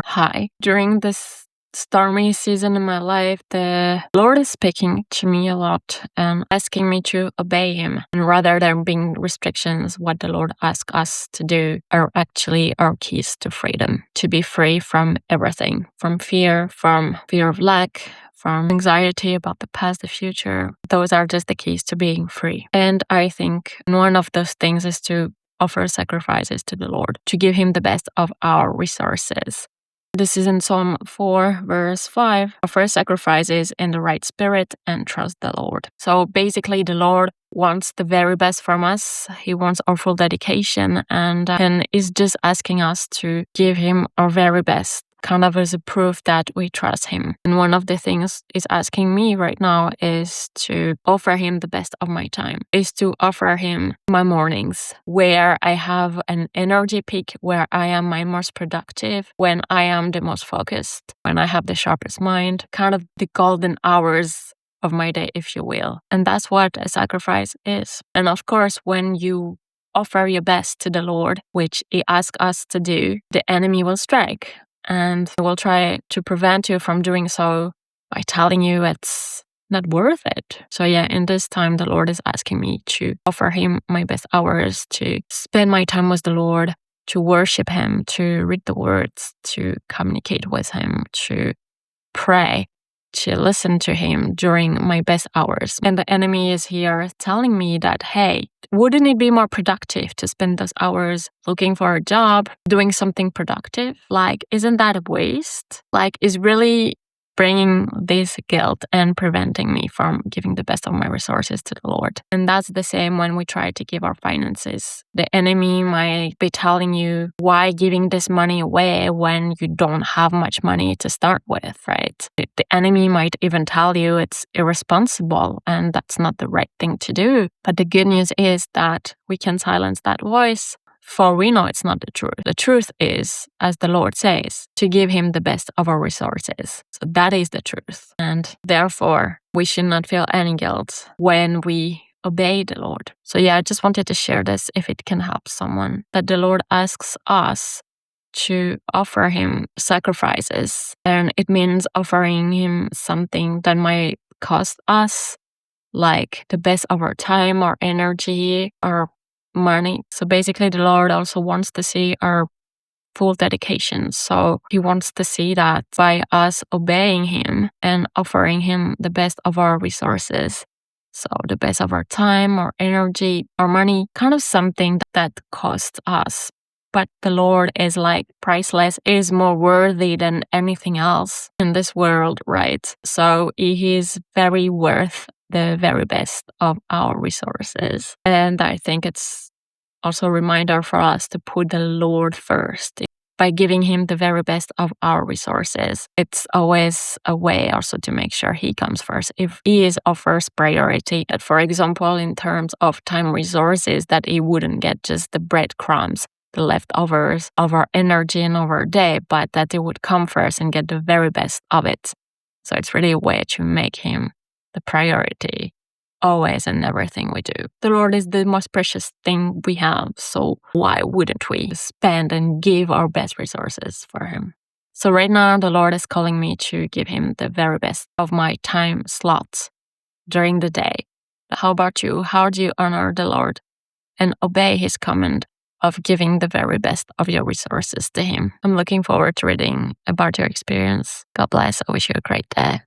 high. During this stormy season in my life, the Lord is speaking to me a lot and asking me to obey Him. And rather than being restrictions, what the Lord asks us to do are actually our keys to freedom, to be free from everything, from fear of lack, from anxiety about the past, the future. Those are just the keys to being free. And I think one of those things is to offer sacrifices to the Lord, to give Him the best of our resources. This is in Psalm 4, verse 5. Offer sacrifices in the right spirit and trust the Lord. So basically, the Lord wants the very best from us. He wants our full dedication and is just asking us to give Him our very best, kind of as a proof that we trust Him. And one of the things He's asking me right now is to offer Him the best of my time, is to offer Him my mornings where I have an energy peak, where I am my most productive, when I am the most focused, when I have the sharpest mind, kind of the golden hours of my day, if you will. And that's what a sacrifice is. And of course, when you offer your best to the Lord, which He asks us to do, the enemy will strike and will try to prevent you from doing so by telling you it's not worth it. So in this time, the Lord is asking me to offer Him my best hours, to spend my time with the Lord, to worship Him, to read the words, to communicate with Him, to pray, to listen to Him during my best hours. And the enemy is here telling me that, hey, wouldn't it be more productive to spend those hours looking for a job, doing something productive? Like, isn't that a waste? Like, is really bringing this guilt and preventing me from giving the best of my resources to the Lord. And that's the same when we try to give our finances. The enemy might be telling you, why giving this money away when you don't have much money to start with, right? The enemy might even tell you it's irresponsible and that's not the right thing to do. But the good news is that we can silence that voice, for we know it's not the truth. The truth is, as the Lord says, to give Him the best of our resources. So that is the truth. And therefore, we should not feel any guilt when we obey the Lord. So I just wanted to share this if it can help someone, that the Lord asks us to offer Him sacrifices. And it means offering Him something that might cost us, like the best of our time, our energy, our money. So basically, the Lord also wants to see our full dedication. So He wants to see that by us obeying Him and offering Him the best of our resources. So the best of our time, our energy, our money, kind of something that costs us. But the Lord is like priceless, is more worthy than anything else in this world, right? So He is very worth the very best of our resources. And I think it's also a reminder for us to put the Lord first. By giving Him the very best of our resources, it's always a way also to make sure He comes first. If He is our first priority, for example, in terms of time resources, that He wouldn't get just the breadcrumbs, the leftovers of our energy and of our day, but that He would come first and get the very best of it. So it's really a way to make Him the priority, always and everything we do. The Lord is the most precious thing we have, so why wouldn't we spend and give our best resources for Him? So right now, the Lord is calling me to give Him the very best of my time slots during the day. How about you? How do you honor the Lord and obey His command of giving the very best of your resources to Him? I'm looking forward to reading about your experience. God bless. I wish you a great day.